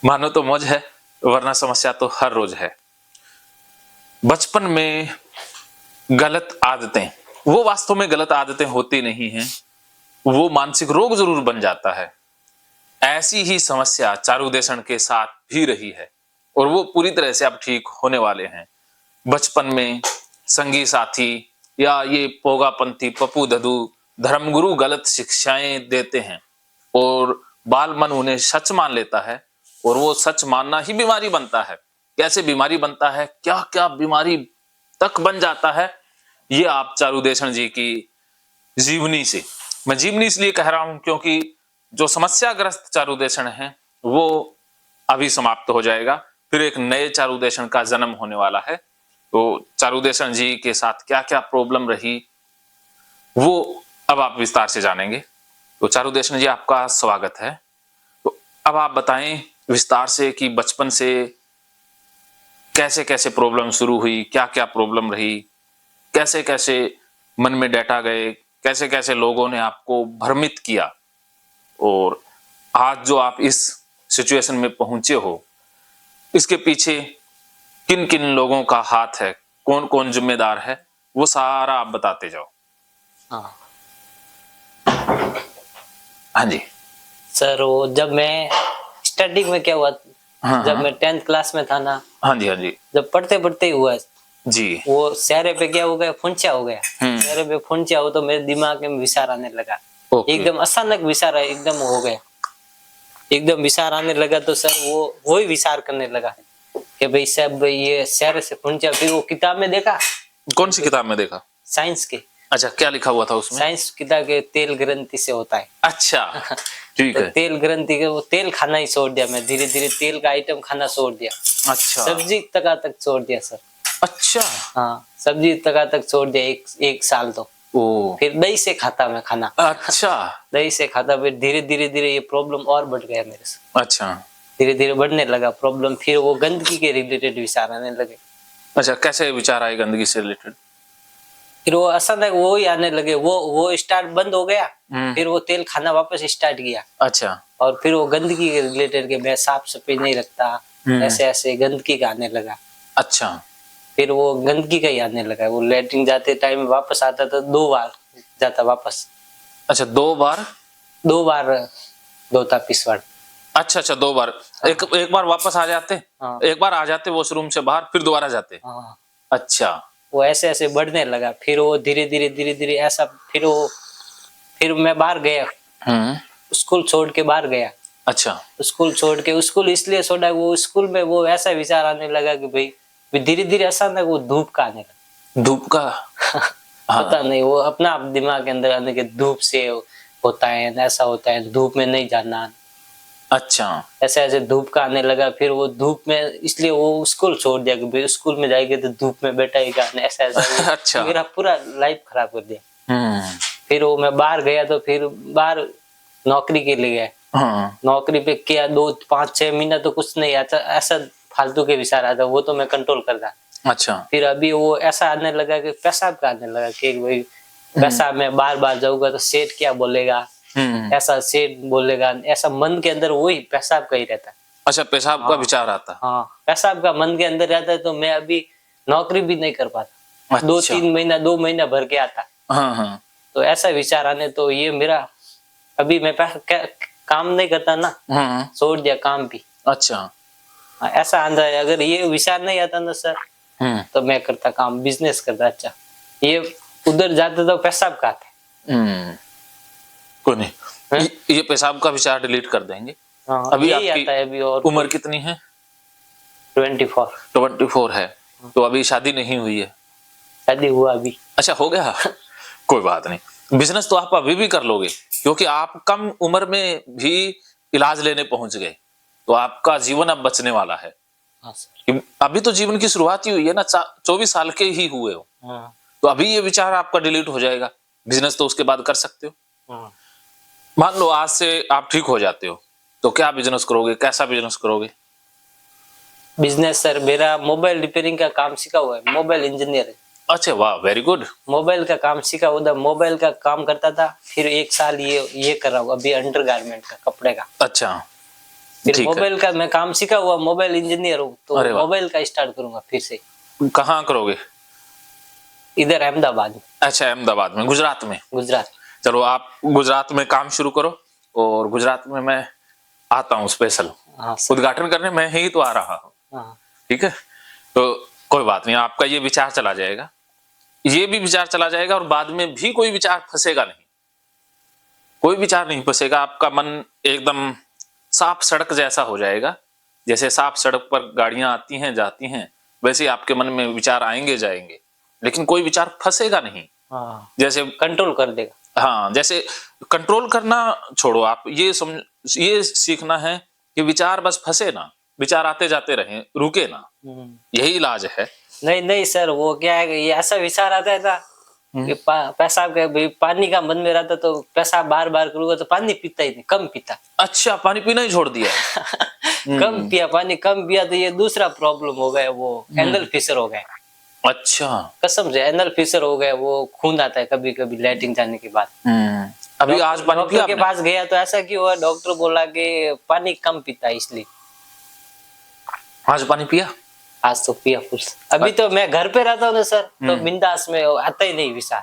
मानो तो मौज है, वरना समस्या तो हर रोज है। बचपन में गलत आदतें, वो वास्तव में गलत आदतें होती नहीं हैं, वो मानसिक रोग जरूर बन जाता है। ऐसी ही समस्या चारुदेशन के साथ भी रही है और वो पूरी तरह से अब ठीक होने वाले हैं। बचपन में संगी साथी या ये पोगापंथी पप्पू ददू धर्मगुरु गलत शिक्षाएं देते हैं और बाल मन उन्हें सच मान लेता है और वो सच मानना ही बीमारी बनता है। कैसे बीमारी बनता है, क्या क्या बीमारी तक बन जाता है, ये आप चारुदेशन जी की जीवनी से, मैं जीवनी इसलिए कह रहा हूं क्योंकि जो समस्याग्रस्त चारुदेशन है वो अभी समाप्त हो जाएगा, फिर एक नए चारुदेशन का जन्म होने वाला है। तो चारुदेशन जी के साथ क्या क्या प्रॉब्लम रही वो अब आप विस्तार से जानेंगे। तो चारुदेशन जी, आपका स्वागत है। तो अब आप बताएं विस्तार से कि बचपन से कैसे कैसे प्रॉब्लम शुरू हुई, क्या क्या प्रॉब्लम रही, कैसे कैसे मन में डाटा गए, कैसे कैसे लोगों ने आपको भ्रमित किया, और आज जो आप इस सिचुएशन में पहुंचे हो इसके पीछे किन किन लोगों का हाथ है, कौन कौन जिम्मेदार है, वो सारा आप बताते जाओ। हाँ हाँ जी सर, वो जब मैं स्टार्टिंग में क्या हुआ, जब मैं 10th क्लास में था ना, हाँ जी हाँ जी जब पढ़ते पढ़ते ही हुआ जी, वो चेहरे पे क्या हो गया, फुंचा हो गया। चेहरे पे फुंचा हो तो मेरे दिमाग में विचार आने लगा। एकदम अचानक विचार एकदम हो गया, एकदम विचार आने लगा। तो सर वो ही विचार करने लगा कि भाई साहब ये चेहरे से फुंचा। फिर वो किताब में देखा। कौन सी किताब में देखा? साइंस के। अच्छा, क्या लिखा हुआ था उसमें? साइंस किताब के तेल ग्रंथि से होता है। अच्छा ठीक तो है। तेल ग्रंथि के वो तेल खाना ही छोड़ दिया मैं, धीरे धीरे तेल का आइटम खाना छोड़ दिया। अच्छा, सब्जी तक छोड़ दिया सर। अच्छा हाँ, सब्जी तक छोड़ दिया एक साल तो। ओ, फिर दही से खाता मैं खाना। अच्छा दही से खाता, फिर धीरे धीरे धीरे ये प्रॉब्लम और बढ़ गया मेरे से। अच्छा, धीरे धीरे बढ़ने लगा प्रॉब्लम। फिर वो गंदगी के रिलेटेड विचार आने लगे। अच्छा, कैसे विचार आए गंदगी से रिलेटेड? फिर वो अचानक वो ही आने लगे। वो स्टार्ट बंद हो गया। फिर वो तेल खाना वापस स्टार्ट किया। अच्छा, और फिर वो गंदगी के रिलेटेड के मैं साफ सफाई नहीं रखता, ऐसे ऐसे गंदगी का आने लगा। अच्छा, फिर वो गंदगी का ही आने लगा। वो लेटरिन जाते टाइम वापस आता था, 2 बार जाता वापस। अच्छा, 2 बार? 2 बार धोता पिसवाड़। अच्छा अच्छा, 2 बार। एक बार वापस आ जाते? हाँ। एक बार आ जाते वॉशरूम से बाहर, फिर दोबारा जाते? हाँ। अच्छा, वो ऐसे ऐसे बढ़ने लगा। फिर वो धीरे धीरे ऐसा। फिर मैं बाहर गया, स्कूल छोड़ के बाहर गया। अच्छा, स्कूल छोड़ के, स्कूल इसलिए छोड़ा, वो स्कूल में वो ऐसा विचार आने लगा कि भाई धीरे धीरे अचानक वो धूप का आने लगा। धूप का? पता नहीं, वो अपना आप दिमाग के अंदर आने के धूप से होता है, ऐसा होता है, धूप में नहीं जाना। अच्छा, ऐसे ऐसे धूप का आने लगा। फिर वो धूप में, इसलिए वो स्कूल छोड़ दिया कि भाई स्कूल में जाएंगे तो धूप में बैठेगा, ऐसा ऐसा। अच्छा, मेरा पूरा लाइफ खराब कर दिया। फिर वो मैं बाहर गया तो फिर बाहर नौकरी के लिए गया। नौकरी पे किया 2-5-6 महीना तो कुछ नहीं आता, ऐसा फालतू के विचार आता, वो तो मैं कंट्रोल करता। अच्छा, फिर अभी वो ऐसा आने लगा कि पेशाब का आने लगा कि भाई पेशाब में बार बार जाऊंगा तो सेठ क्या बोलेगा, ऐसा सेठ बोलेगा, ऐसा मन के अंदर वही पेशाब का ही रहता है। अच्छा, पेशाब का विचार आता? हाँ, पेशाब का मन के अंदर रहता है। तो मैं अभी नौकरी भी नहीं कर पाता। अच्छा। 2-3 महीना 2 महीना भर के आता। हाँ, तो ऐसा विचार आने, तो ये मेरा अभी मैं काम नहीं करता ना, छोड़ दिया काम भी। अच्छा, ऐसा आंदा है। अगर ये विचार नहीं आता ना सर, तो मैं करता काम, बिजनेस करता। अच्छा, ये उधर जाते तो पेशाब का आता। कोई नहीं, ये पेशाब का विचार डिलीट कर देंगे। हाँ, अभी यही आपकी आता है अभी। और उम्र कितनी है? 24 है। तो अभी शादी नहीं हुई है? शादी हुआ अभी। अच्छा, हो गया। कोई बात नहीं, बिजनेस तो आप अभी भी कर लोगे क्योंकि आप कम उम्र में भी इलाज लेने पहुंच गए, तो आपका जीवन अब बचने वाला है। हाँ सर। अभी तो जीवन की शुरुआत ही हुई है ना, 24 साल के ही हुए हो। हाँ। तो अभी ये विचार आपका डिलीट हो जाएगा। बिजनेस तो उसके बाद कर सकते हो। हाँ। मान लो आज से आप ठीक हो जाते हो, तो क्या बिजनेस करोगे, कैसा बिजनेस करोगे? बिजनेस सर, मेरा मोबाइल रिपेयरिंग का काम सीखा हुआ है, मोबाइल इंजीनियर है। अच्छा, वाह, वेरी गुड। मोबाइल का काम सीखा, उधर मोबाइल का काम करता था। फिर 1 साल ये कर रहा हूँ अभी, अंडरगारमेंट का, कपड़े का। अच्छा, फिर ठीक है। मोबाइल का मैं काम सीखा हुआ, मोबाइल इंजीनियर हूँ, तो अरे वाह। मोबाइल का स्टार्ट करूंगा फिर से, कहाँ करोगे? इधर अहमदाबाद में, अच्छा, अहमदाबाद में, गुजरात में। गुजरात। चलो आप गुजरात में काम शुरू करो, और गुजरात में मैं आता हूँ स्पेशल हाँ सर। उद्घाटन करने, मैं ही तो आ रहा हूँ। हाँ ठीक है, तो कोई बात नहीं, आपका ये विचार चला जाएगा, ये भी विचार चला जाएगा, और बाद में भी कोई विचार फंसेगा नहीं, कोई विचार नहीं फंसेगा। आपका मन एकदम साफ सड़क जैसा हो जाएगा। जैसे साफ सड़क पर गाड़ियां आती हैं जाती हैं, वैसे ही आपके मन में विचार आएंगे जाएंगे, लेकिन कोई विचार फंसेगा नहीं। हाँ, जैसे कंट्रोल कर देगा। हाँ, जैसे कंट्रोल करना छोड़ो, आप ये समझ, ये सीखना है कि विचार बस फंसे ना, विचार आते जाते रहें, रुके ना, यही इलाज है। नहीं नहीं सर, वो क्या है कि ये ऐसा विचार आता है ना कि पेशाब का भाई पानी का मन में रहता, तो पेशाब बार बार करूंगा तो पानी पीता ही नहीं, कम पीता। अच्छा, पानी पीना ही छोड़ दिया? कम पिया, पानी कम पिया, तो ये दूसरा प्रॉब्लम हो गया, वो एनल फिशर हो गया। अच्छा, कसम से एनल फिशर हो गया, वो खून आता है कभी कभी लैट्रिन जाने के बाद। अभी आज पानी पिया डॉक्टर के पास गया तो ऐसा क्यों हुआ, डॉक्टर बोला कि पानी कम पीता है इसलिए। आज पानी पिया? आज तो पिया फुल। अभी तो मैं घर पे रहता हूँ ना सर, तो बिंदास में आता ही नहीं विचार,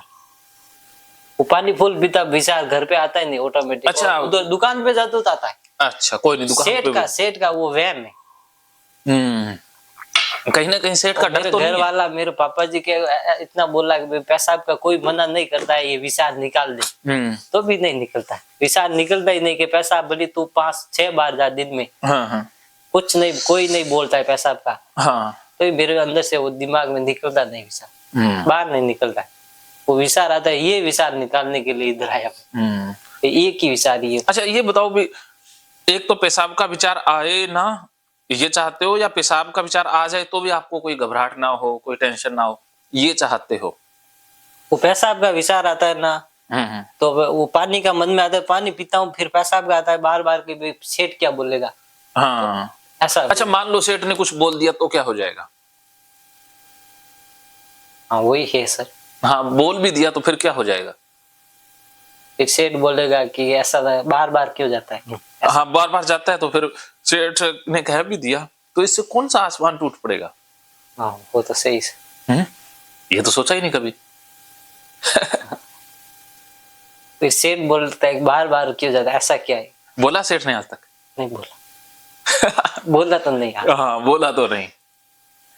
वो पानी फुल पीता, विचार घर पे आता ही नहीं ऑटोमेटिक। अच्छा, उधर दुकान पे जाता तो आता है। अच्छा, कोई नहीं, दुकान सेठ का वो वहम है। कहीं ना कहीं सेठ का डर तो घर वाला मेरे पापा जी के इतना बोला कि पेशाब का कोई मना नहीं करता है, ये विचार निकाल दे, तो भी नहीं निकलता, विचार निकलता ही नहीं कि पेशाब भली तू 5-6 बार जा दिन में। हाँ। कुछ नहीं, कोई नहीं बोलता है पेशाब का। हाँ। तो मेरे अंदर से वो दिमाग में निकलता नहीं विचार, बाहर नहीं निकलता है, वो विचार आता है, ये विचार निकालने के लिए इधर आया। एक ही विचार ये। अच्छा, ये बताओ भी, एक तो पेशाब का विचार आए ना, ये चाहते हो, या पेशाब का विचार आ जाए तो भी आपको कोई घबराहट ना हो, कोई टेंशन ना हो, ये चाहते हो? वो पेशाब का विचार आता है ना, तो वो पानी का मन में आता है, पानी पीता हूँ, फिर पेशाब का आता है बार बार कि सेठ क्या बोलेगा। हाँ, तो ऐसा। अच्छा, मान लो सेठ ने कुछ बोल दिया तो क्या हो जाएगा? हाँ वही है सर। हाँ, बोल भी दिया तो फिर क्या हो जाएगा? फिर सेठ बोलेगा कि ऐसा बार बार क्यों जाता है। हाँ, बार बार जाता है, तो फिर सेठ ने कह भी दिया तो इससे कौन सा आसमान टूट पड़ेगा? हाँ वो तो सही है। ये तो सोचा ही नहीं कभी। फिर सेठ बोलता है बार बार क्यों जाता है, ऐसा क्या है? बोला सेठ ने आज तक? नहीं बोला। बोला तो नहीं। हाँ, बोला तो नहीं।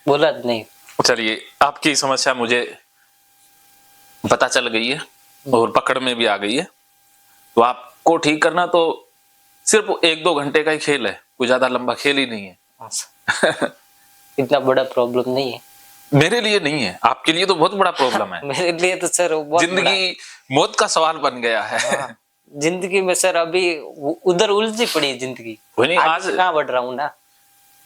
बोला तो नहीं। चलिए, आपकी समस्या मुझे पता चल गई है और पकड़ में भी आ गई है। तो आपको ठीक करना तो सिर्फ 1-2 घंटे का ही खेल है, कोई ज्यादा लंबा खेल ही नहीं है। इतना बड़ा प्रॉब्लम नहीं है मेरे लिए, नहीं है, आपके लिए तो बहुत बड़ा प्रॉब्लम है। मेरे लिए तो सर जिंदगी मौत का सवाल बन गया है। जिंदगी में सर अभी उधर उलझी पड़ी है जिंदगी। आज कहाँ बढ़ रहा हूँ ना।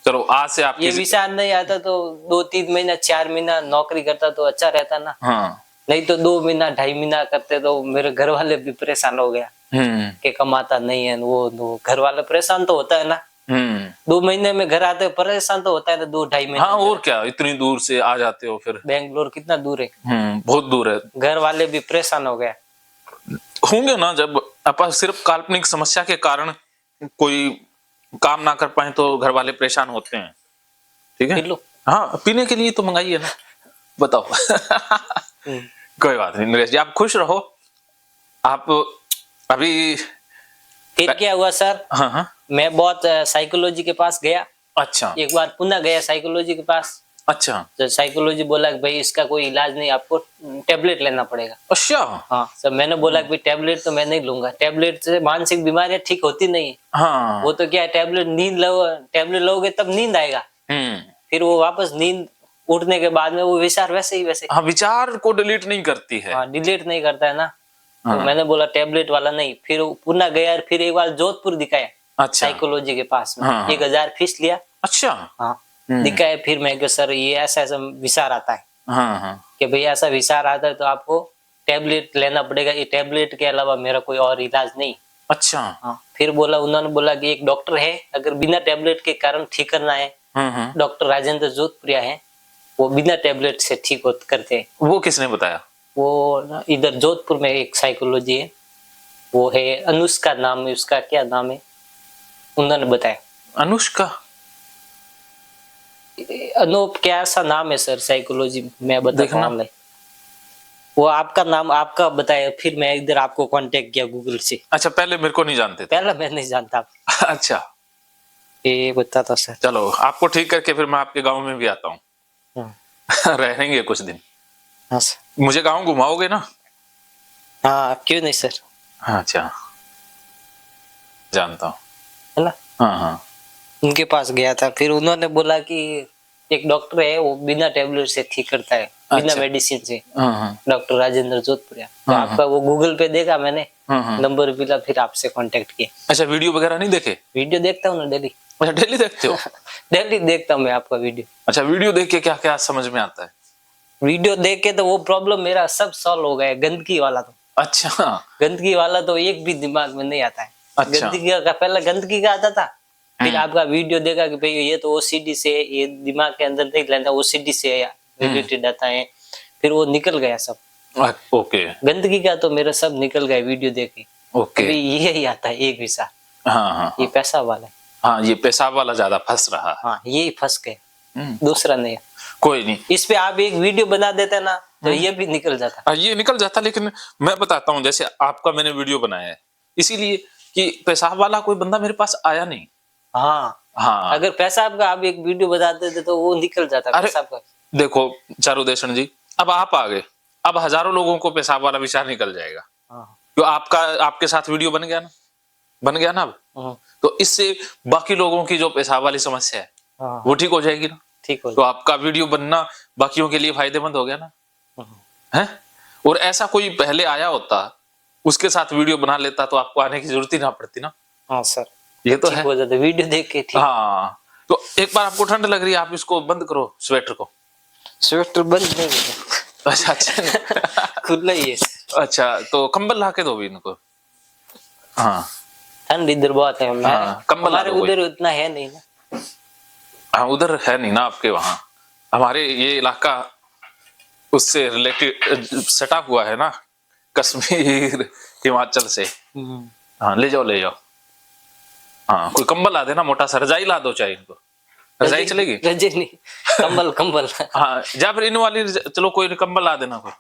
चलो, आज से आप ये विचार नहीं आता तो 2-3 महीना 4 महीना नौकरी करता तो अच्छा रहता ना। हाँ। नहीं तो 2 महीना 2.5 महीना करते तो मेरे घर वाले भी परेशान हो गया कि कमाता नहीं है, वो घर वाले परेशान तो होता है ना। 2 महीने में घर आते परेशान तो होता है ना, 2-2.5 महीने। हाँ, और क्या, इतनी दूर से आ जाते हो फिर। बेंगलोर कितना दूर है? बहुत दूर है। घर वाले भी परेशान हो गए होंगे ना, जब अपन सिर्फ काल्पनिक समस्या के कारण कोई काम ना कर पाए तो घर वाले परेशान होते हैं। ठीक है, हाँ, पीने के लिए तो मंगाइए ना, बताओ। कोई बात नहीं नरेश जी, आप खुश रहो। आप अभी फिर क्या हुआ सर? हाँ, मैं बहुत साइकोलॉजी के पास गया। अच्छा, एक बार पुनः गया साइकोलॉजी के पास। अच्छा, तो साइकोलॉजी बोला कि भाई इसका कोई इलाज नहीं, आपको टेबलेट लेना पड़ेगा। अच्छा, हाँ सर, मैंने बोला कि भाई टेबलेट तो मैं नहीं लूंगा, टेबलेट से मानसिक बीमारियां ठीक होती नहीं। हाँ, वो तो क्या है, टेबलेट लोगे तब नींद आएगा, फिर वो वापस नींद उठने के बाद में वो विचार वैसे ही वैसे। हाँ, विचार को डिलीट नहीं करती है। हाँ, डिलीट नहीं करता है ना। तो मैंने बोला टेबलेट वाला नहीं, फिर पुनः गया, फिर एक बार जोधपुर दिखाया। अच्छा, साइकोलॉजी के पास में 1000 फीस लिया। अच्छा, हाँ, दिखाया, फिर मैं कहा सर ये ऐसा ऐसा विचार आता है। कि भाई ऐसा विचार आता है तो आपको टेबलेट लेना पड़ेगा, ये टेबलेट के अलावा मेरा कोई और इलाज नहीं। अच्छा, हाँ, फिर उन्होंने बोला कि एक डॉक्टर है, अगर बिना टेबलेट के कारण ठीक करना है, डॉक्टर राजेंद्र जोधपुरिया है, वो बिना टेबलेट से ठीक करते हैं। वो किसने बताया? वो इधर जोधपुर में एक साइकोलॉजी है, वो है अनुष्का नाम है उसका, क्या नाम है, उन्होंने बताया। अनुष्का? अनूप क्या ऐसा नाम है सर, साइकोलॉजी में बताता हूँ देखना। ऑनलाइन। वो आपका नाम आपका बताया, फिर मैं इधर आपको कांटेक्ट किया गूगल से। अच्छा, पहले मेरे को नहीं जानते थे? पहला मैं नहीं जानता। अच्छा, ये बताता सर। चलो आपको ठीक करके फिर मैं आपके गांव में भी आता हूँ। हाँ। रहेंगे कुछ दिन। हाँ सर। मुझे गांव घुमाओगे ना? हाँ क्यों नहीं सर। अच्छा, जानता हूँ। है ना। हाँ हाँ। उनके पास गया था, फिर उन्होंने बोला कि एक डॉक्टर है वो बिना टेबलेट से ठीक करता है, बिना अच्छा। मेडिसिन से। हाँ हाँ। डॉक्टर राजेंद्र जोधपुरिया। तो हाँ, आपका वो गूगल पे देखा मैंने, हाँ। नंबर मिला, फिर आपसे कांटेक्ट किया। अच्छा, वीडियो वगैरह नहीं देखे? वीडियो देखता हूँ ना डेली। अच्छा, डेली देखते हो? डेली देखता हूँ मैं आपका वीडियो। अच्छा, वीडियो देख के क्या क्या समझ में आता है? वीडियो देख के तो वो प्रॉब्लम मेरा सब सॉल्व हो गया, गंदगी वाला तो। अच्छा। गंदगी वाला तो एक भी दिमाग में नहीं आता है। अच्छा। गंदगी का पहले गंदगी का आता था, फिर आपका वीडियो देखा कि भाई ये तो ओसीडी से, ये दिमाग के अंदर नहीं लेना, ओसीडी से रिलेटेड आता है, फिर वो निकल गया सब। ओके। गंदगी का तो मेरा सब निकल गया वीडियो देख के। ओके। अभी यही आता है एक विचार। हाँ हाँ ये पैसा वाला है। हाँ, ये पेशाब वाला ज्यादा फंस रहा है। हाँ यही फंस गया, दूसरा नहीं है। कोई नहीं, इस पे आप एक वीडियो बना देते ना तो ये भी निकल जाता। ये निकल जाता। लेकिन मैं बताता हूँ, जैसे आपका मैंने वीडियो बनाया है इसीलिए कि पेशाब वाला कोई बंदा मेरे पास आया नहीं। हाँ हाँ, अगर पेशाब का आप एक वीडियो बता देते तो वो निकल जाता अरे पेशाब का। देखो चारुदेशन जी, अब आप आ गए, अब हजारों लोगों को पेशाब वाला विचार निकल जाएगा। हाँ। तो आपके साथ वीडियो बन गया ना, बन गया ना अब। तो इससे बाकी लोगों की जो पेशाब वाली समस्या है हाँ। वो ठीक हो जाएगी ना। ठीक हो तो आपका वीडियो बनना बाकियों के लिए फायदेमंद हो गया ना, है? और ऐसा कोई पहले आया होता, उसके साथ वीडियो बना लेता तो आपको आने की जरूरत ही ना पड़ती ना। हाँ सर, ये तो ठीक है। हो जाता वीडियो देख के। ठीक। हाँ, तो एक बार आपको ठंड लग रही है, आप इसको बंद करो, स्वेटर को। स्वेटर बंद नहीं है। अच्छा अच्छा। खुला ही है। अच्छा, तो कंबल ला के दो भी इनको। हाँ ठंड इधर बहुत है। हाँ, कंबल ला हमारे दो कोई। उधर उतना है नहीं ना। हाँ, उधर है नहीं ना आपके वहाँ। हमारे ये इलाका उससे रिलेटेड सटा हुआ है ना, कश्मीर हिमाचल से। हाँ, ले जाओ ले जाओ। हाँ, कोई कंबल ला देना मोटा सा, रजाई ला दो चाहे इनको। रजाई चलेगी? रजाई नहीं, कंबल कंबल। हाँ, या फिर इन वाली चलो, कोई कंबल ला देना कोई।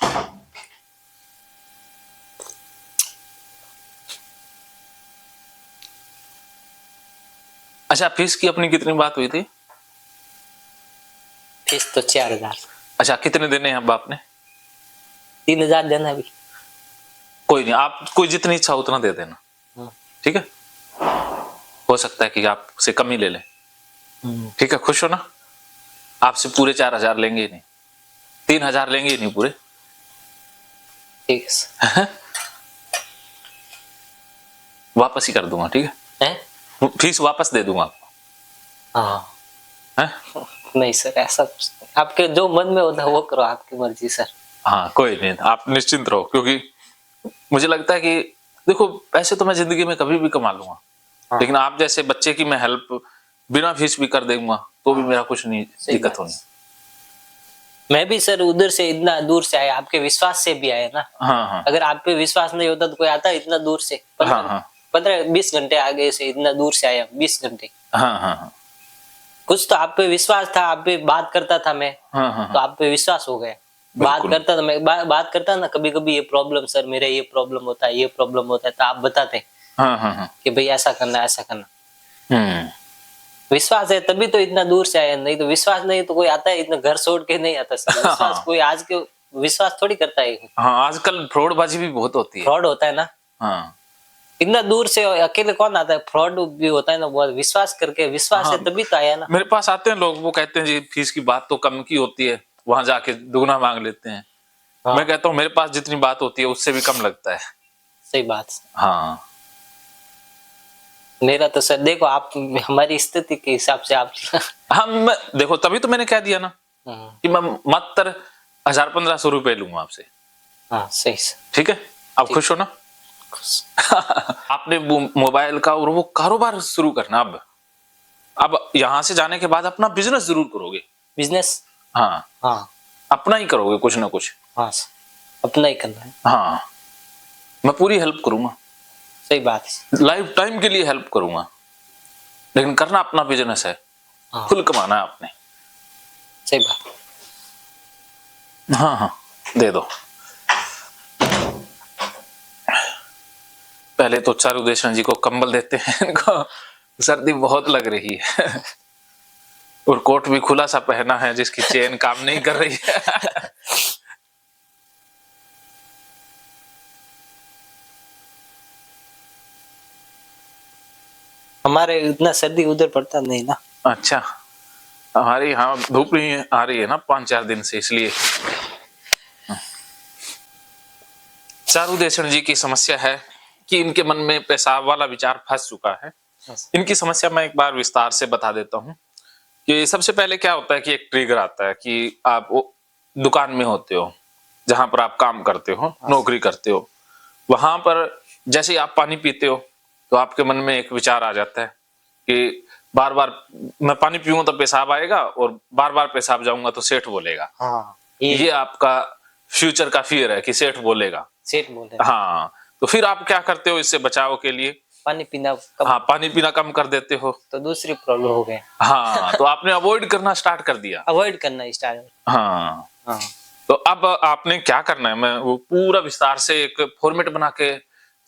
अच्छा, फीस की अपनी कितनी बात हुई थी? फीस तो 4000। अच्छा, कितने देने हैं अब आपने? 3000 देना अभी। कोई नहीं, आप कोई जितनी इच्छा उतना दे देना, ठीक है? हो सकता है कि आपसे कम ही ले लें, ठीक है? खुश हो ना? आपसे पूरे 4000 लेंगे ही नहीं, 3000 लेंगे ही नहीं पूरे। ठीक है, वापस ही कर दूंगा, ठीक है? फीस वापस दे दूंगा आपको। हाँ है? नहीं सर, ऐसा आपके जो मन में होता है वो करो, आपकी मर्जी सर। हाँ कोई नहीं, आप निश्चिंत रहो, क्योंकि मुझे लगता है कि देखो, पैसे तो मैं जिंदगी में कभी भी कमा लूंगा, लेकिन आप जैसे बच्चे की मैं हेल्प बिना फीस भी कर दूंगा तो भी मेरा कुछ नहीं दिक्कत होनी। मैं भी सर उधर से इतना दूर से आया, आपके विश्वास से भी आया ना। हाँ हाँ अगर आप पे विश्वास नहीं होता तो कोई आता इतना दूर से? 15-20 घंटे आगे से इतना दूर से आया, 20 घंटे। हाँ हाँ, कुछ तो आप पे विश्वास था, आप पे बात करता था मैं, तो आप पे विश्वास हो गया। बात करता था मैं, बात करता ना, कभी कभी ये प्रॉब्लम सर मेरा, ये प्रॉब्लम होता है, ये प्रॉब्लम होता है, तो आप बताते कि भाई ऐसा करना ऐसा करना। विश्वास है तभी तो इतना दूर से आया, नहीं तो विश्वास नहीं तो कोई आता है इतना घर छोड़ के नहीं आता सर। विश्वास कोई आज के विश्वास थोड़ी करता है। हाँ, आजकल फ्रॉडबाजी भी बहुत होती है। फ्रॉड होता है ना। हाँ, इतना दूर से अकेले कौन आता है? फ्रॉड भी होता है ना, बहुत विश्वास करके। विश्वास है तभी तो आया ना। मेरे पास आते हैं लोग, वो कहते हैं जी फीस की बात तो कम की होती है, वहां जाके दुगना मांग लेते हैं। मैं कहता हूँ मेरे पास जितनी बात होती है उससे भी कम लगता है। सही बात। हाँ, मेरा तो सर देखो, आप हमारी स्थिति के हिसाब से आप हम देखो, तभी तो मैंने कह दिया ना कि मैं मात्र 1000-1500 रुपए लूंगा आपसे। हाँ सही सर। ठीक है, आप खुश हो ना? आपने मोबाइल का और वो कारोबार शुरू करना। अब यहाँ से जाने के बाद अपना बिजनेस जरूर करोगे। बिजनेस? हाँ हाँ, अपना ही करोगे कुछ ना कुछ। हाँ अपना ही करना है। हाँ, मैं पूरी हेल्प करूंगा। सही बात है। लाइफ टाइम के लिए हेल्प करूंगा। लेकिन करना अपना बिजनेस है, हाँ। फुल कमाना है आपने। सही बात। हाँ हाँ, दे दो। पहले तो चारुदेशन जी को कंबल देते हैं, इनको सर्दी बहुत लग रही है। और कोट भी खुला सा पहना है जिसकी चेन काम नहीं कर रही है। हमारे इतना सर्दी उधर पड़ता नहीं ना। अच्छा, हमारे यहाँ धूप ही आ रही है ना 5-4 दिन से, इसलिए। चारुदेशन जी की समस्या है कि इनके मन में पेशाब वाला विचार फंस चुका है। इनकी समस्या मैं एक बार विस्तार से बता देता हूँ कि सबसे पहले क्या होता है कि एक ट्रिगर आता है कि आप वो दुकान में होते हो, जहां पर आप काम करते हो, नौकरी करते हो, वहां पर जैसे ही आप पानी पीते हो तो आपके मन में एक विचार आ जाता है कि बार बार मैं पानी पीऊंगा तो पेशाब आएगा, और बार बार पेशाब जाऊंगा तो सेठ बोलेगा। हाँ, ये आपका फ्यूचर का फियर है कि सेठ बोलेगा। सेठ बोले। हाँ, तो फिर आप क्या करते हो इससे बचाव के लिए? पानी पीना कम। हाँ, पानी पीना कम कर देते हो। तो दूसरी प्रॉब्लम हो गया। हाँ, तो आपने अवॉइड करना स्टार्ट कर दिया। अवॉइड करना स्टार्ट। हाँ, हाँ। तो अब आपने क्या करना है, मैं वो पूरा विस्तार से एक फॉर्मेट बना के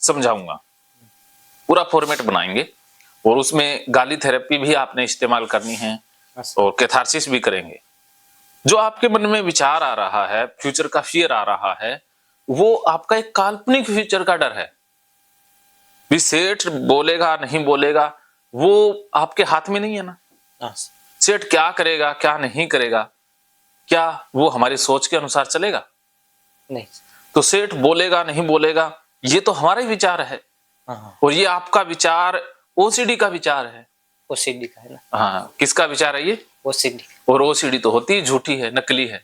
समझाऊंगा। पूरा फॉर्मेट बनाएंगे और उसमें गाली थेरेपी भी आपने इस्तेमाल करनी है और कैथारसिस भी करेंगे। जो आपके मन में विचार आ रहा है, फ्यूचर का फियर आ रहा है, वो आपका एक काल्पनिक फ्यूचर का डर है। भी सेठ बोलेगा नहीं बोलेगा वो आपके हाथ में नहीं है ना। सेठ क्या करेगा क्या नहीं करेगा, क्या वो हमारी सोच के अनुसार चलेगा? नहीं। तो सेठ बोलेगा नहीं बोलेगा ये तो हमारा ही विचार है। और ये आपका विचार ओसीडी का विचार है। ओसीडी का है ना। हाँ, किसका विचार है ये? ओसीडी। और ओसीडी तो होती झूठी है, नकली है।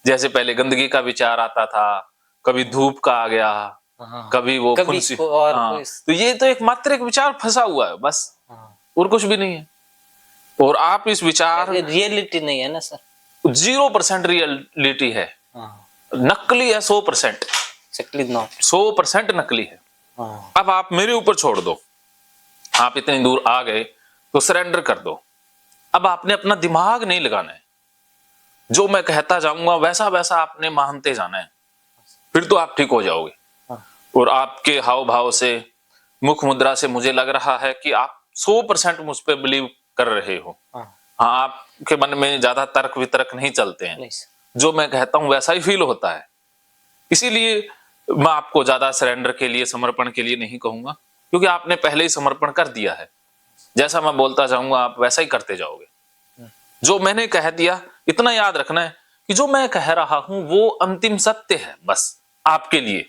जैसे पहले गंदगी का विचार आता था, कभी धूप का आ गया, कभी वो फुंसी। हाँ, तो ये तो एक मात्र एक विचार फंसा हुआ है बस, और कुछ भी नहीं है। और आप इस विचार, रियलिटी नहीं है ना सर, 0% रियलिटी है, नकली है 100%। 100% नकली है। अब आप मेरे ऊपर छोड़ दो, आप इतनी दूर आ गए तो सरेंडर कर दो। अब आपने अपना दिमाग नहीं लगाना है, जो मैं कहता जाऊंगा वैसा वैसा आपने मानते जाना है, फिर तो आप ठीक हो जाओगे। और आपके हाव भाव से, मुख मुद्रा से मुझे लग रहा है कि आप 100% मुझ पे बिलीव कर रहे हो। हाँ, आपके मन में ज्यादा तर्क वितर्क नहीं चलते हैं, जो मैं कहता हूं वैसा ही फील होता है। इसीलिए मैं आपको ज्यादा सरेंडर के लिए, समर्पण के लिए नहीं कहूंगा, क्योंकि आपने पहले ही समर्पण कर दिया है। जैसा मैं बोलता जाऊंगा आप वैसा ही करते जाओगे। जो मैंने कह दिया इतना याद रखना है कि जो मैं कह रहा हूं वो अंतिम सत्य है बस आपके लिए।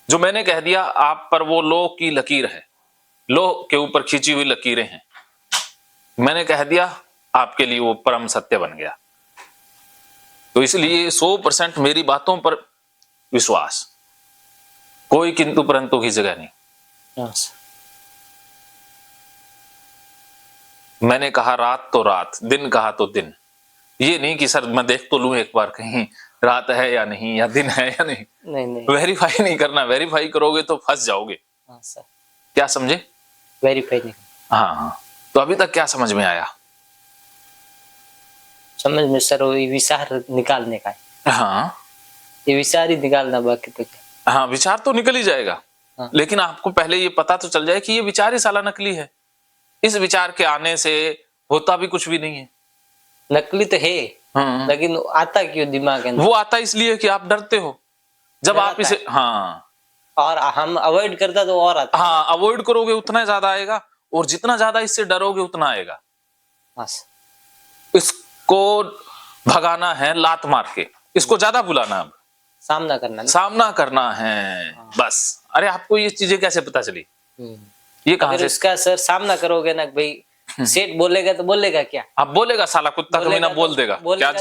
जो मैंने कह दिया आप पर वो लोह की लकीर है, लोह के ऊपर खींची हुई लकीरें हैं। मैंने कह दिया आपके लिए वो परम सत्य बन गया। तो इसलिए 100% मेरी बातों पर विश्वास, कोई किंतु परंतु की जगह नहीं। मैंने कहा रात तो रात, दिन कहा तो दिन। ये नहीं कि सर मैं देख तो लूं एक बार कहीं रात है या नहीं, या दिन है या नहीं। नहीं। वेरीफाई नहीं करना, वेरीफाई करोगे तो फंस जाओगे। सर। क्या समझे? वेरीफाई नहीं। हाँ, तो अभी तक क्या समझ में आया? समझ में सर वो विचार निकालने का है। हाँ, ये विचार ही निकालना, बाकी तो क्या। हाँ, विचार तो निकल ही जाएगा। हाँ। लेकिन आपको पहले ये पता तो चल जाए कि ये विचार ही साला नकली है। इस विचार के आने से होता भी कुछ भी नहीं है। नकली तो है, लेकिन आता क्यों दिमाग के अंदर? वो आता इसलिए कि आप डरते हो। जब आप इसे, हाँ, और हम अवॉइड करता तो और आता। हाँ, अवॉइड करोगे उतना ज्यादा आएगा, और जितना ज्यादा इससे डरोगे उतना आएगा। इसको भगाना है लात मार के, इसको ज्यादा बुलाना, अब सामना करना है बस। अरे आपको ये चीजें कैसे पता चली? ये कहां से? इसका सर सामना करोगे ना भाई, सेठ बोलेगा तो बोलेगा क्या? अब बोलेगा साला कुत्ता कभी ना बोल देगा, क्या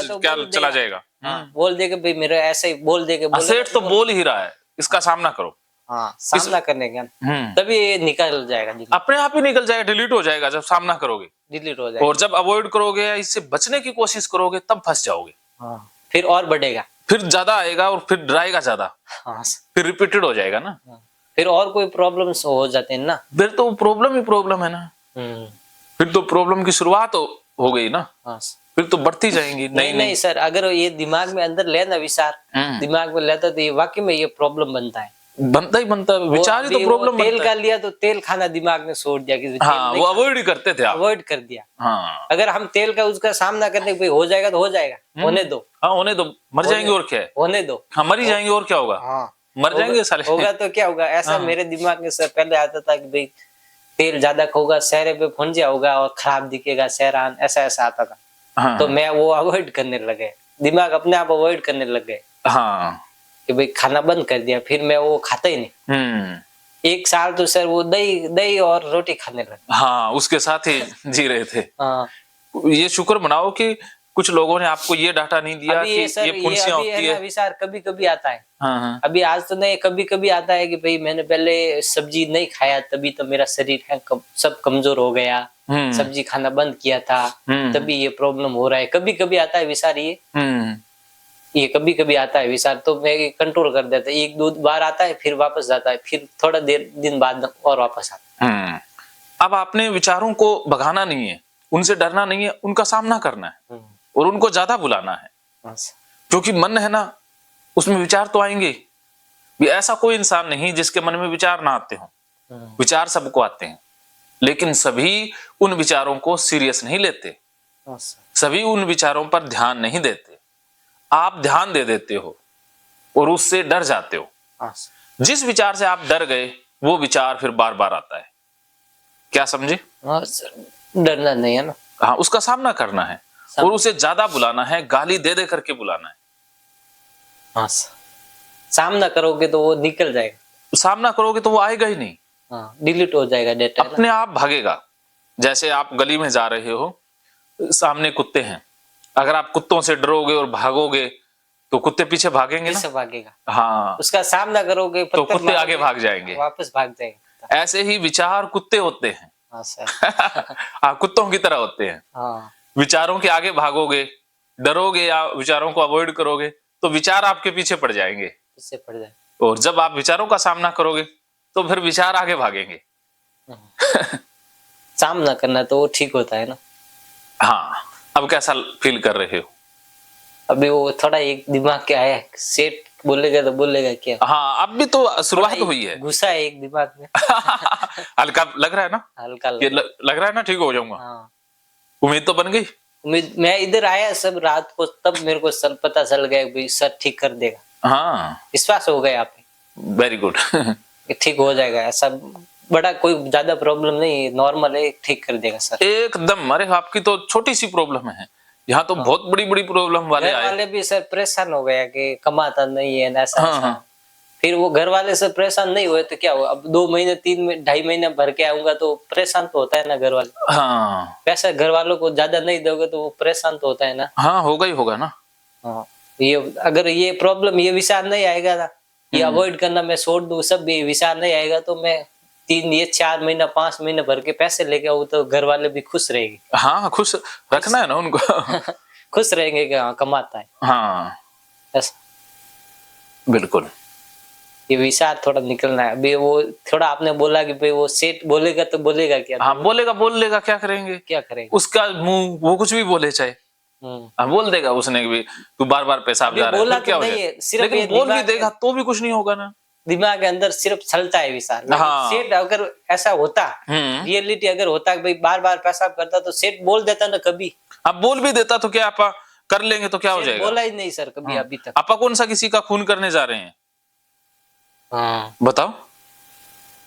चला जाएगा? बोल देगा भाई मेरा ऐसे ही बोल देगा। सेठ तो बोल ही रहा है, इसका सामना करो। हाँ, सामना करने का तभी ये निकल जाएगा, अपने आप ही निकल जाएगा, डिलीट हो जाएगा जब सामना करोगे, डिलीट हो जाएगा। और जब अवॉइड करोगे, इससे बचने की कोशिश करोगे, तब फंस जाओगे। फिर और बढ़ेगा, फिर ज्यादा आएगा और फिर डराएगा ज्यादा। फिर रिपीटेड हो जाएगा ना, फिर और कोई प्रॉब्लम्स हो जाते हैं ना, फिर तो प्रॉब्लम ही प्रॉब्लम है ना। सर। फिर तो प्रॉब्लम की शुरुआत हो गई ना, हाँ सर। फिर तो बढ़ती जाएंगी। नहीं नहीं सर, अगर ये दिमाग में अंदर लेना विचार, दिमाग में लेता तो ये वाकई में ये प्रॉब्लम बनता है, बनता ही बनता है, विचार ही तो प्रॉब्लम तेल बनता का है। लिया तो तेल खाना दिमाग में छोड़ दिया कि हाँ, वो अवॉइड ही करते थे आप। अवॉइड कर दिया। हाँ अगर हम तेल का उसका सामना करने भाई हो जाएगा तो हो जाएगा, होने दो, हाँ, होने दो, मर जाएंगे और क्या है, होने दो। हाँ मर ही जाएंगे और क्या होगा, हाँ मर जाएंगे साले। होगा तो क्या होगा, ऐसा मेरे दिमाग में सर पहले आता था कि भाई तेल ज्यादा खाऊंगा चेहरे पे फुंजिया होगा और खराब दिखेगा चेहरा, ऐसा ऐसा आता था। हाँ, तो मैं वो अवॉइड करने लगे, दिमाग अपने आप अवॉइड करने लग गए हाँ, कि भाई खाना बंद कर दिया, फिर मैं वो खाता ही नहीं। 1 साल तो सर वो दही दही और रोटी खाने लगे। हाँ, उसके साथ ही जी रहे थे। हाँ ये शुक्र मनाओ कि कुछ लोगों ने आपको ये डाटा नहीं दिया अभी कि ये सर ये फुंसियां अभी है होती ना है। विचार कभी कभी आता है। हाँ, हाँ, अभी आज तो नहीं, कभी कभी आता है कि भाई मैंने पहले सब्जी नहीं खाया तभी तो मेरा शरीर है सब कमजोर हो गया, सब्जी खाना बंद किया था तभी ये प्रॉब्लम हो रहा है। कभी कभी आता है विचार ये कभी कभी आता है विचार, तो मैं कंट्रोल कर देता, 1-2 बार आता है फिर वापस जाता है, फिर थोड़ा देर दिन बाद और वापस आता है। अब आपने विचारों को भगाना नहीं है, उनसे डरना नहीं है, उनका सामना करना है और उनको ज्यादा बुलाना है, क्योंकि मन है ना, उसमें विचार तो आएंगे भी। ऐसा कोई इंसान नहीं जिसके मन में विचार ना आते हों, विचार सबको आते हैं, लेकिन सभी उन विचारों को सीरियस नहीं लेते, सभी उन विचारों पर ध्यान नहीं देते। आप ध्यान दे देते हो और उससे डर जाते हो। जिस विचार से आप डर गए वो विचार फिर बार बार आता है। क्या समझे? डरना नहीं है ना, हाँ, उसका सामना करना है और उसे ज्यादा बुलाना है, गाली दे दे करके बुलाना है। हाँ, सामना करोगे तो वो निकल जाएगा, सामना करोगे तो वो आएगा ही नहीं, हाँ, डिलीट हो जाएगा डेटा, अपने आप भागेगा। जैसे आप गली में जा रहे हो, सामने कुत्ते हैं, अगर आप कुत्तों से डरोगे और भागोगे तो कुत्ते पीछे भागेंगे ना, भागेगा। हाँ, उसका सामना करोगे तो कुत्ते आगे भाग जाएंगे, वापस भाग जाएंगे। ऐसे ही विचार कुत्ते होते हैं। हाँ सर। आप कुत्तों की तरह होते हैं। हाँ, विचारों के आगे भागोगे, डरोगे या विचारों को अवॉइड करोगे तो विचार आपके पीछे पड़ जाएंगे, पीछे पड़ जाए। और जब आप विचारों का सामना करोगे तो फिर विचार आगे भागेंगे। सामना करना तो वो ठीक होता है ना। हाँ, अब कैसा फील कर रहे हो? अभी वो थोड़ा एक दिमाग के आया, सेठ बोलेगा तो बोलेगा क्या। हाँ, अब भी तो शुरुआत हुई है, गुस्सा है एक दिमाग में। हल्का लग रहा है ना, हल्का लग रहा है ना, ठीक हो जाऊंगा। हाँ, उम्मीद तो बन गई। उम्मीद, मैं इधर आया सब रात को, तब मेरे को सब पता चल गया भाई सर ठीक कर देगा। हाँ, विश्वास हो गया आप पे, वेरी गुड। ठीक हो जाएगा, ऐसा बड़ा कोई ज्यादा प्रॉब्लम नहीं, नॉर्मल है, ठीक कर देगा सर एकदम। अरे आपकी तो छोटी सी प्रॉब्लम है, यहाँ तो बहुत बड़ी बड़ी प्रॉब्लम वाले घर आए। वाले भी सर परेशान हो गया कि कमाता नहीं है ऐसा हाँ, ऐसा। हाँ। फिर वो घर वाले से परेशान नहीं हुए तो क्या हुआ, अब 2 महीने 2.5 महीने भर के आऊंगा तो परेशान तो होता है ना घर वाले। हाँ, पैसा घर वालों को ज्यादा नहीं दोगे तो वो परेशान तो होता है ना। हाँ, होगा ही होगा ना। हाँ, ये अगर ये प्रॉब्लम, ये विचार नहीं आएगा ना, ये अवॉइड करना मैं छोड़ दूं, सब ये विचार नहीं आएगा तो मैं 4 महीना 5 महीने भर के पैसे लेके आऊं तो घर वाले भी खुश रहेंगे। हाँ, खुश रखना है ना उनको। खुश रहेंगे कि हाँ कमाता है। हाँ, ऐसा बिल्कुल। ये विचार थोड़ा निकलना है। अभी वो थोड़ा आपने बोला कि भाई वो सेठ बोलेगा तो बोलेगा क्या। हाँ, बोल लेगा, क्या करेंगे, क्या करेंगे, उसका मुंह, वो कुछ भी बोले चाहे। हाँ, बोल देगा उसने भी, तू बार बार पेशाब जा रहा है, क्या हो जाए, लेकिन बोल भी देगा तो भी कुछ नहीं होगा ना। दिमाग के अंदर सिर्फ चलता है विचार। हाँ, सेठ अगर ऐसा होता, रियलिटी अगर होता कि भाई बार बार पेशाब करता तो सेठ बोल देता ना कभी। अब बोल भी देता तो क्या आप कर लेंगे तो क्या हो जाएगा। बोला ही नहीं सर कभी अभी तक। आप कौन सा किसी का खून करने जा रहे हैं, बताओ।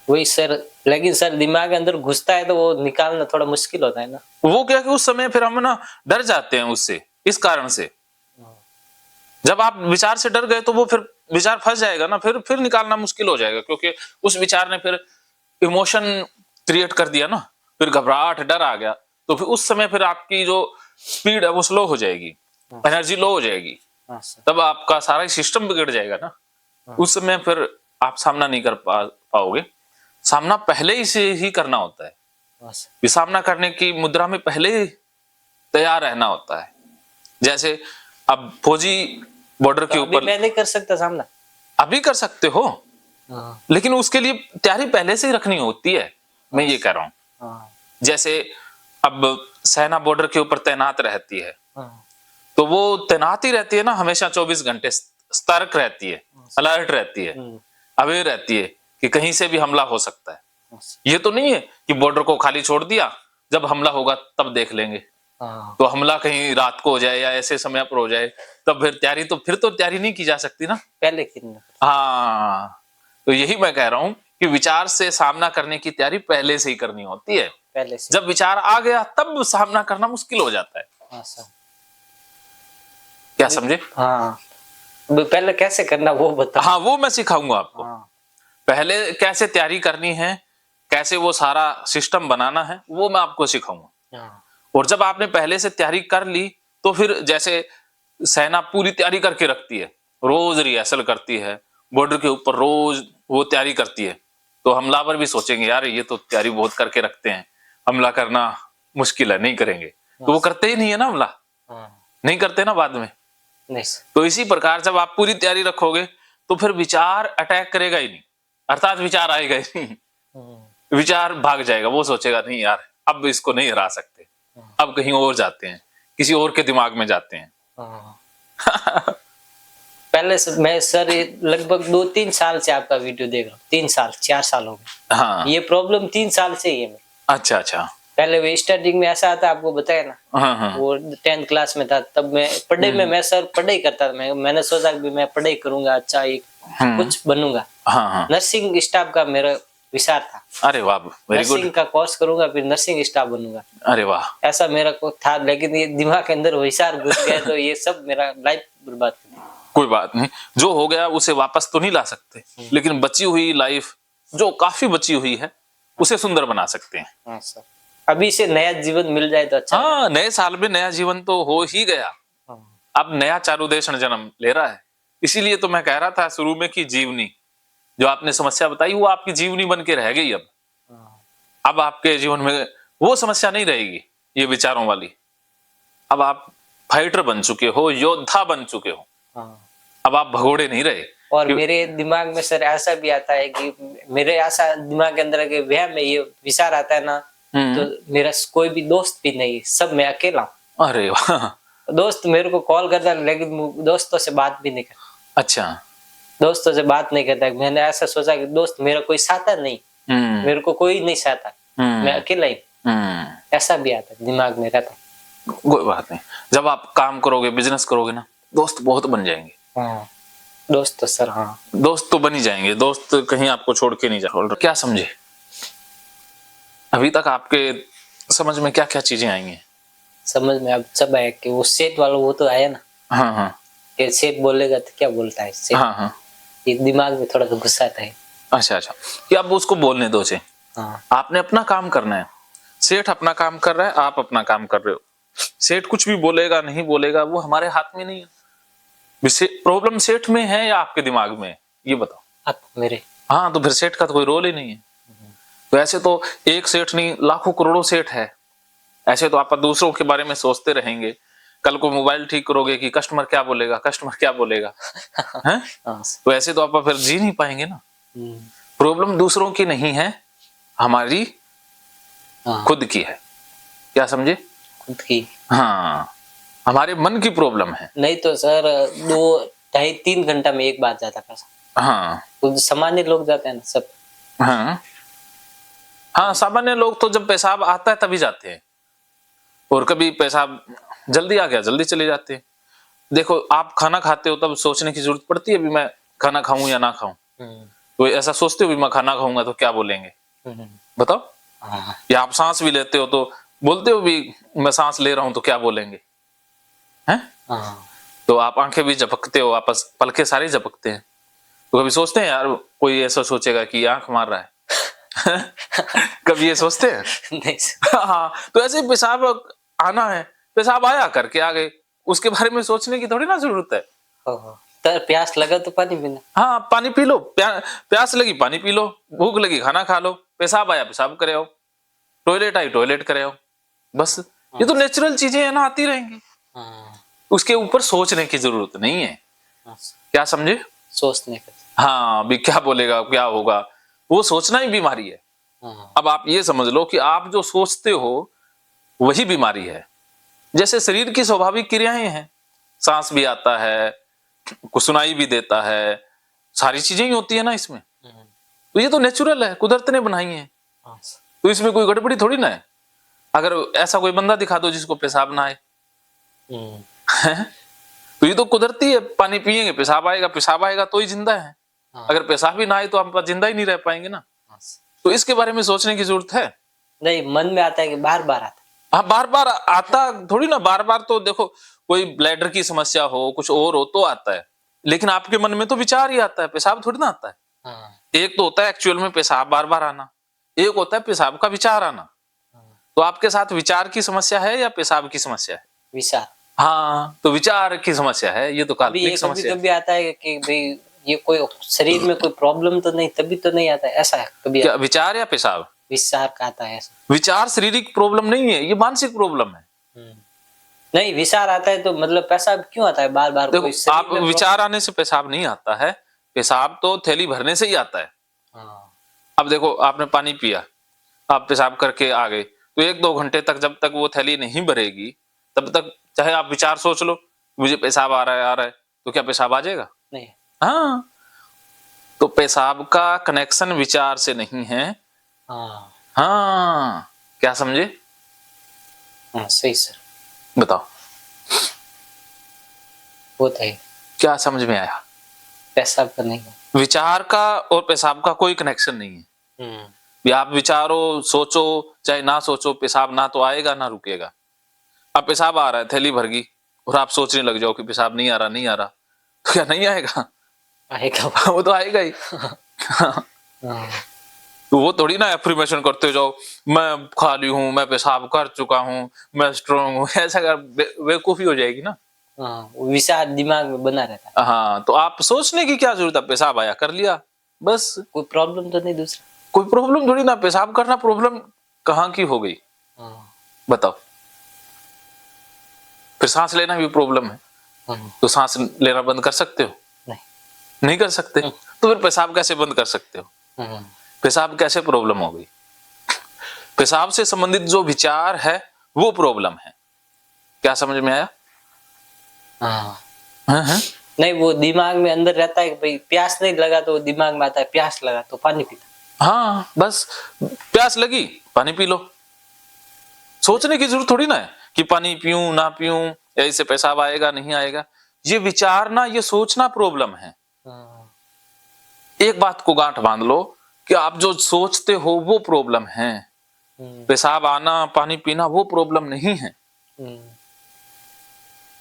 वही सर, लेकिन सर दिमाग के अंदर घुसता है तो वो निकालना थोड़ा मुश्किल होता है ना। वो क्या कि उस समय फिर हम ना डर जाते हैं उससे, इस कारण से। जब आप विचार से डर गए तो वो फिर विचार फंस जाएगा ना, फिर निकालना मुश्किल हो जाएगा, क्योंकि उस विचार ने फिर इमोशन क्रिएट कर दिया ना, फिर घबराहट, डर आ गया, तो फिर उस समय फिर आपकी जो स्पीड है वो स्लो हो जाएगी, एनर्जी लो हो जाएगी, तब आपका सारा ही सिस्टम बिगड़ जाएगा ना। उस समय फिर आप सामना नहीं कर पाओगे। सामना पहले ही से ही करना होता है। सामना करने की मुद्रा में पहले ही तैयार रहना होता है। जैसे अब फौजी बॉर्डर के ऊपर, मैं नहीं कर सकता सामना, अभी कर सकते हो, लेकिन उसके लिए तैयारी पहले से ही रखनी होती है, मैं ये कह रहा हूं। जैसे अब सेना बॉर्डर के ऊपर तैनात रहती है, हाँ, तो वो तैनात ही रहती है ना, हमेशा 24 घंटे सतर्क रहती है, अलर्ट रहती है, अवेयर रहती है कि कहीं से भी हमला हो सकता है। ये तो नहीं है कि बॉर्डर को खाली छोड़ दिया, जब हमला होगा तब देख लेंगे। हाँ, तो हमला कहीं रात को हो जाए या ऐसे समय पर हो जाए, तब फिर तो तैयारी नहीं की जा सकती ना। पहले कितना हाँ, तो यही मैं कह रहा हूं कि विचार से सामना करने की तैयारी पहले से ही करनी होती है। पहले से। जब विचार आ गया तब सामना करना मुश्किल हो जाता है। हाँ सर। क्या समझे? हाँ, पहले कैसे करना वो बता। हाँ, वो मैं सिखाऊंगा आपको। हाँ, पहले कैसे तैयारी करनी है, कैसे वो सारा सिस्टम बनाना है, वो मैं आपको सिखाऊंगा। हाँ, और जब आपने पहले से तैयारी कर ली, तो फिर जैसे सेना पूरी तैयारी करके रखती है, रोज रिहर्सल करती है, बॉर्डर के ऊपर रोज वो तैयारी करती है, तो हमलावर भी सोचेंगे यार ये तो तैयारी बहुत करके रखते हैं, हमला करना मुश्किल है, नहीं करेंगे। तो वो करते ही नहीं है ना हमला, हाँ, नहीं करते ना बाद में। नहीं सर। तो इसी प्रकार जब आप पूरी तैयारी रखोगे तो फिर विचार अटैक करेगा ही नहीं, अर्थात विचार आएगा ही नहीं। विचार भाग जाएगा, वो सोचेगा नहीं यार अब इसको नहीं हरा सकते, अब कहीं और जाते हैं, किसी और के दिमाग में जाते हैं। पहले से मैं सर लगभग 2-3 साल से आपका वीडियो देख रहा हूँ, 3 साल 4 साल हो गए। हाँ, ये प्रॉब्लम 3 साल से ही है मेरी। अच्छा अच्छा। पहले वो स्टार्टिंग में ऐसा आता, आपको बताया ना। हाँ हाँ, वो 10th क्लास में था, तब मैं पढ़ाई में मैं सर पढ़ाई करता था। मैंने सोचा कि मैं पढ़ाई करूंगा, अच्छा एक कुछ बनूंगा। हाँ हाँ, नर्सिंग स्टाफ का मेरा विचार था। अरे वाह, वेरी गुड। नर्सिंग का कोर्स करूंगा, फिर नर्सिंग स्टाफ बनूंगा, अरे वाह, ऐसा मेरा को था। लेकिन ये दिमाग के अंदर विचार घुस गया, तो ये सब मेरा लाइफ बर्बाद कर दिया। कोई बात नहीं, जो हो गया उसे वापस तो नहीं ला सकते, लेकिन बची हुई लाइफ जो काफी बची हुई है उसे सुंदर बना सकते हैं। हाँ सर, अभी से नया जीवन मिल जाए तो अच्छा। हाँ, नए साल में नया जीवन तो हो ही गया, अब नया चारुदेशन जन्म ले रहा है। इसीलिए तो मैं कह रहा था शुरू में कि जीवनी जो आपने समस्या बताई वो आपकी जीवनी बन के रह गई। अब आपके जीवन में वो समस्या नहीं रहेगी, ये विचारों वाली। अब आप फाइटर बन चुके हो, योद्धा बन चुके हो, अब आप भगोड़े नहीं रहे। और मेरे दिमाग में सर ऐसा भी आता है कि मेरे ऐसा दिमाग के अंदर के वह में ये विचार आता है ना, तो मेरा कोई भी दोस्त भी नहीं, सब मैं अकेला हूँ। अरे वाह, दोस्त मेरे को कॉल करता है, लेकिन दोस्तों से बात भी नहीं करता। अच्छा, दोस्तों से बात नहीं करता। मैंने ऐसा सोचा कि दोस्त मेरा कोई साथा नहीं, मेरे को कोई नहीं साथा, मैं अकेला ही। ऐसा भी आता है दिमाग में रहता। कोई बात नहीं, जब आप काम करोगे, बिजनेस करोगे ना, दोस्त बहुत बन जाएंगे। हाँ, दोस्त तो सर, हाँ दोस्त तो बन ही जाएंगे, दोस्त कहीं आपको छोड़ के नहीं जाएगा। क्या समझे? अभी तक आपके समझ में क्या क्या चीजें आई हैं? समझ में अब सब आया कि वो सेठ वाला वो तो आया ना। हाँ हाँ, कि सेठ बोलेगा तो क्या बोलता है सेठ। हाँ हाँ, ये दिमाग में थोड़ा सा गुस्सा आता है। अच्छा अच्छा, कि अब उसको बोलने दो से। हाँ, आपने अपना काम करना है, सेठ अपना काम कर रहा है, आप अपना काम कर रहे हो। सेठ कुछ भी बोलेगा नहीं बोलेगा वो हमारे हाथ में नहीं है। प्रॉब्लम सेठ में है या आपके दिमाग में है, ये बताओ आप मेरे। हाँ, तो फिर सेठ का तो कोई रोल ही नहीं है। तो ऐसे तो एक सेठ नहीं, लाखों करोड़ों सेठ है। ऐसे तो आप दूसरों के बारे में सोचते रहेंगे, कल को मोबाइल ठीक करोगे कि कस्टमर क्या बोलेगा, कस्टमर क्या बोलेगा हैं? तो ऐसे तो आप फिर जी नहीं पाएंगे ना। प्रॉब्लम दूसरों की नहीं है, हमारी खुद की है। क्या समझे? खुद की। हाँ, हमारे मन की प्रॉब्लम है। नहीं तो सर 2-2.5-3 घंटा में एक बार जाता पैसा। हाँ, तो सामान्य लोग जाते हैं ना सब। हाँ हाँ, सामान्य लोग तो जब पेशाब आता है तभी जाते हैं, और कभी पेशाब जल्दी आ गया जल्दी चले जाते हैं। देखो आप खाना खाते हो तब सोचने की जरूरत पड़ती है भी मैं खाना खाऊं या ना खाऊं। तो ऐसा सोचते हो भी मैं खाना खाऊंगा तो क्या बोलेंगे, बताओ। या आप सांस भी लेते हो तो बोलते हो भी मैं सांस ले रहा हूं तो क्या बोलेंगे, हैं? तो आप आंखें भी झपकते हो, आपस पलके सारे झपकते हैं, तो कभी सोचते हैं यार कोई ऐसा सोचेगा कि आंख मार रहा है कभी ये सोचते हैं? नहीं। हाँ, तो ऐसे पेशाब आना है, पेशाब आया करके आ गए, उसके बारे में सोचने की थोड़ी ना जरूरत है। तो प्यास लगा तो पानी पीना। हाँ, पानी पी लो, प्यास लगी पानी पी लो, भूख लगी खाना खा लो, पेशाब आया पेशाब करे आओ, टॉयलेट आई टॉयलेट करे आओ, बस। ये तो नेचुरल चीजें है ना, आती रहेंगी। उसके ऊपर सोचने की जरूरत नहीं है। क्या समझे? सोचने का। हाँ, भी क्या बोलेगा क्या होगा, वो सोचना ही बीमारी है। अब आप ये समझ लो कि आप जो सोचते हो वही बीमारी है। जैसे शरीर की स्वाभाविक क्रियाएं हैं, सांस भी आता है, कुछ सुनाई भी देता है, सारी चीजें ही होती है ना इसमें। तो ये तो नेचुरल है, कुदरत ने बनाई है, हाँ सर। तो इसमें कोई गड़बड़ी थोड़ी ना है। अगर ऐसा कोई बंदा दिखा दो जिसको पेशाब ना आए, तो ये तो कुदरती है, पानी पिएंगे पेशाब आएगा तो ही जिंदा है। हाँ। अगर पेशाब ही ना आए तो हम जिंदा ही नहीं रह पाएंगे ना। हाँ सर। तो इसके बारे में सोचने की जरूरत है। नहीं, मन में आता है कि बार बार आता है। हाँ, बार बार आता थोड़ी ना, बार बार तो देखो कोई ब्लैडर की समस्या हो, कुछ और हो तो आता है, लेकिन आपके मन में तो विचार ही आता है, पेशाब थोड़ी ना आता है। हाँ। एक तो होता है एक्चुअल में पेशाब बार बार आना, एक होता है पेशाब का विचार आना। तो आपके साथ विचार की समस्या है या पेशाब की समस्या है? विचार। हाँ, तो विचार की समस्या है, ये तो अभी काल्पनिक ये समस्या है। कभी आता है कि भाई ये कोई शरीर में कोई प्रॉब्लम तो नहीं, तभी तो नहीं आता है, ऐसा है कभी क्या विचार या पेशाब? विचार का आता है ऐसा। विचार शारीरिक प्रॉब्लम नहीं है, ये मानसिक प्रॉब्लम है। नहीं, विचार आता है तो मतलब पेशाब क्यों आता है बार बार? देखो, कोई शरीर आप में विचार आने से पेशाब नहीं आता है, पेशाब तो थैली भरने से ही आता है। हाँ। अब देखो, आपने पानी पिया, आप पेशाब करके आ गए, तो 1-2 घंटे तक जब तक वो थैली नहीं भरेगी, तब तक चाहे आप विचार सोच लो मुझे पेशाब आ रहा है, तो क्या पेशाब आ जाएगा? नहीं। हाँ, तो पेशाब का कनेक्शन विचार से नहीं है। हाँ। हाँ, क्या समझे? हाँ सही सर। बताओ, वो तो है। क्या समझ में आया? पेशाब का नहीं। विचार का और पेशाब का कोई कनेक्शन नहीं है। भी आप विचारो, सोचो, चाहे ना सोचो, पेशाब ना तो आएगा ना रुकेगा। अब पेशाब आ रहा है, थैली भर गई, और आप सोचने लग जाओ कि पेशाब नहीं आ रहा, तो क्या नहीं आएगा? आएगा। वो तो आएगा ही। तो वो थोड़ी ना एफर्मेशन करते जाओ, मैं खाली हूं, मैं पेशाब कर चुका हूं, मैं स्ट्रांग हूं, ऐसा कर बेवकूफी हो जाएगी ना। हाँ, विचार दिमाग में बना रहता है। हाँ, तो आप सोचने की क्या जरूरत है, पेशाब आया कर लिया बस। कोई प्रॉब्लम तो नहीं दूसरा? कोई प्रॉब्लम थोड़ी ना, पेशाब करना प्रॉब्लम कहाँ की हो गई? बताओ। फिर सांस लेना भी प्रॉब्लम है, तो सांस लेना बंद कर सकते हो? नहीं कर सकते। तो फिर पेशाब कैसे बंद कर सकते हो? पेशाब कैसे प्रॉब्लम हो गई? पेशाब से संबंधित जो विचार है वो प्रॉब्लम है। क्या समझ में आया? हाँ। नहीं, वो दिमाग में अंदर रहता है कि भाई प्यास नहीं लगा तो दिमाग में आता है प्यास लगा तो पानी पीता। हाँ, बस प्यास लगी पानी पी लो। सोचने की जरूरत थोड़ी ना है कि पानी पीऊं ना पीऊं, ऐसे पेशाब आएगा नहीं आएगा। ये विचारना, ये सोचना प्रॉब्लम है। एक बात को गांठ बांध लो कि आप जो सोचते हो वो प्रॉब्लम है, पेशाब आना पानी पीना वो प्रॉब्लम नहीं है।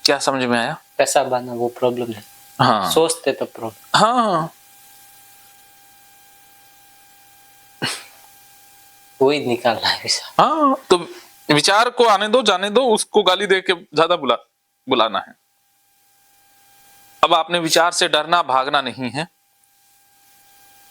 क्या समझ में आया? पेशाब आना वो प्रॉब्लम है। हाँ, सोचते तो प्रॉब्लम। हाँ, वही निकालना है विचार। हाँ, तो विचार को आने दो, जाने दो, उसको गाली दे के ज्यादा बुलाना है। अब आपने विचार से डरना भागना नहीं है,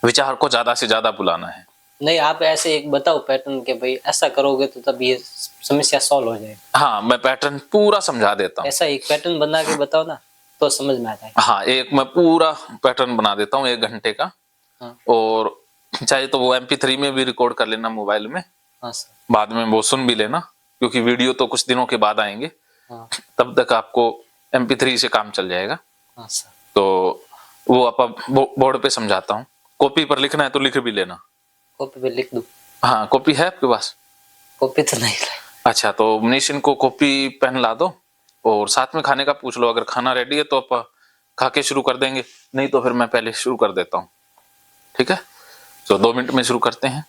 विचार को ज्यादा से ज्यादा बुलाना है। नहीं, आप ऐसे एक बताओ पैटर्न के भाई ऐसा करोगे तो तब ये समस्या सॉल्व हो जाएगी। हाँ, मैं पैटर्न पूरा समझा देता हूँ। ऐसा एक पैटर्न बना के बताओ ना तो समझ में आता है। हाँ, एक मैं पूरा पैटर्न बना देता हूँ 1 घंटे का। हाँ। और चाहे तो वो MP3 में भी रिकॉर्ड कर लेना मोबाइल में। हाँ सर। बाद में वो सुन भी लेना, क्योंकि वीडियो तो कुछ दिनों के बाद आएंगे। हाँ। तब तक आपको MP3 से काम चल जाएगा। हाँ सर। तो वो आप बोर्ड पे समझाता हूँ, कॉपी पर लिखना है तो लिख भी लेना। कॉपी पे लिख दूं? हाँ, कॉपी है आपके पास? कॉपी तो नहीं है। अच्छा, तो मनीष इनको कॉपी पेन ला दो, और साथ में खाने का पूछ लो। अगर खाना रेडी है तो आप खा के शुरू कर देंगे, नहीं तो फिर मैं पहले शुरू कर देता हूँ। ठीक है, तो 2 मिनट में शुरू करते हैं।